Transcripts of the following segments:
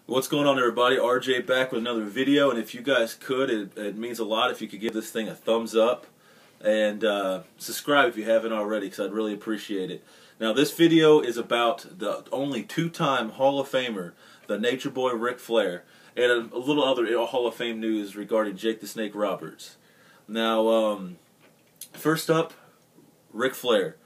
What's going on, everybody? RJ back with another video, and if you guys could, it means a lot if you could give this thing a thumbs up and subscribe if you haven't already, because I'd really appreciate it. Now, this video is about the only two-time Hall of Famer, the Nature Boy Ric Flair, and a little other Hall of Fame news regarding Jake the Snake Roberts. Now, first up, Ric Flair.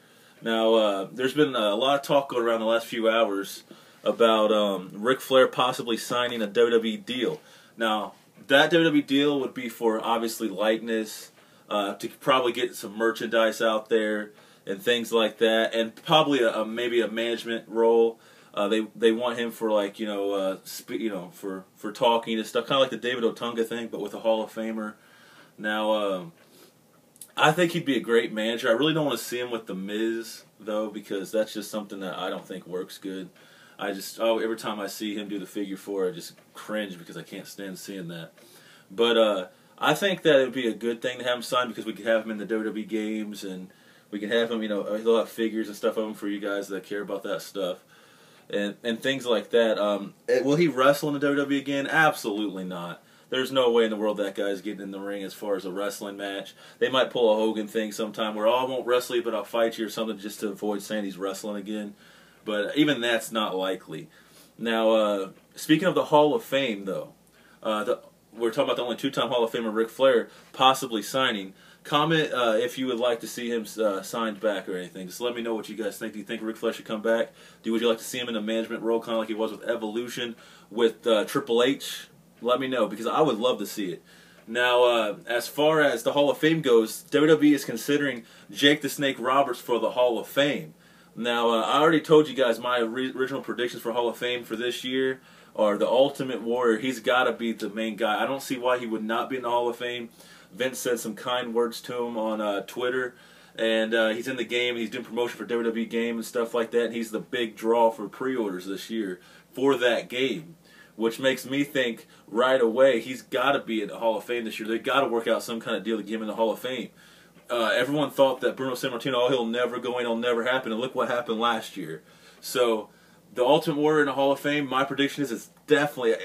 Now, there's been a lot of talk going around the last few hours about Ric Flair possibly signing a WWE deal. Now, that WWE deal would be for, obviously, likeness, to probably get some merchandise out there and things like that, and probably maybe a management role. They want him for, like, for talking and stuff, kind of like the David Otunga thing, but with a Hall of Famer. Now, I think he'd be a great manager. I really don't want to see him with The Miz, though, because that's just something that I don't think works good. Every time I see him do the figure four, I just cringe because I can't stand seeing that. But I think that it would be a good thing to have him signed, because we could have him in the WWE games, and we can have him, he'll have figures and stuff of him for you guys that care about that stuff, and things like that. Will he wrestle in the WWE again? Absolutely not. There's no way in the world that guy's getting in the ring as far as a wrestling match. They might pull a Hogan thing sometime where, oh, I won't wrestle you, but I'll fight you or something, just to avoid saying he's wrestling again. But even that's not likely. Now, speaking of the Hall of Fame, though, we're talking about the only two-time Hall of Famer, Ric Flair, possibly signing. Comment if you would like to see him signed back or anything. Just let me know what you guys think. Do you think Ric Flair should come back? Would you like to see him in a management role, kind of like he was with Evolution, with Triple H? Let me know, because I would love to see it. Now, as far as the Hall of Fame goes, WWE is considering Jake the Snake Roberts for the Hall of Fame. Now, I already told you guys my original predictions for Hall of Fame for this year are the Ultimate Warrior. He's got to be the main guy. I don't see why he would not be in the Hall of Fame. Vince said some kind words to him on Twitter, and he's in the game. He's doing promotion for WWE game and stuff like that, and he's the big draw for pre-orders this year for that game, which makes me think right away he's got to be in the Hall of Fame this year. They've got to work out some kind of deal to get him in the Hall of Fame. Everyone thought that Bruno Sammartino, oh, he'll never go in, it'll never happen, and look what happened last year. So, the Ultimate Warrior in the Hall of Fame, my prediction is it's definitely,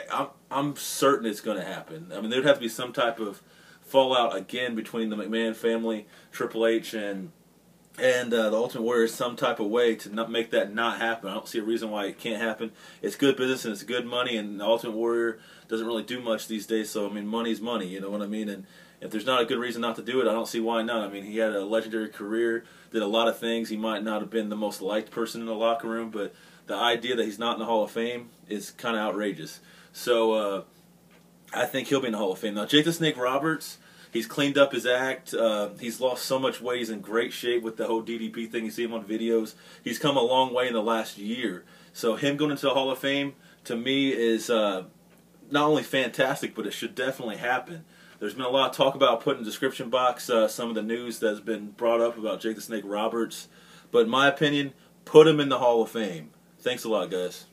I'm certain it's going to happen. I mean, there'd have to be some type of fallout again between the McMahon family, Triple H, and the Ultimate Warrior, some type of way to not make that not happen. I don't see a reason why it can't happen. It's good business and it's good money, and the Ultimate Warrior doesn't really do much these days, so, I mean, money's money, you know what I mean? And if there's not a good reason not to do it, I don't see why not. I mean, he had a legendary career, did a lot of things. He might not have been the most liked person in the locker room, but the idea that he's not in the Hall of Fame is kind of outrageous. So I think he'll be in the Hall of Fame. Now, Jake the Snake Roberts, he's cleaned up his act. He's lost so much weight. He's in great shape with the whole DDP thing. You see him on videos. He's come a long way in the last year. So him going into the Hall of Fame, to me, is not only fantastic, but it should definitely happen. There's been a lot of talk about putting in the description box some of the news that's been brought up about Jake the Snake Roberts. But in my opinion, put him in the Hall of Fame. Thanks a lot, guys.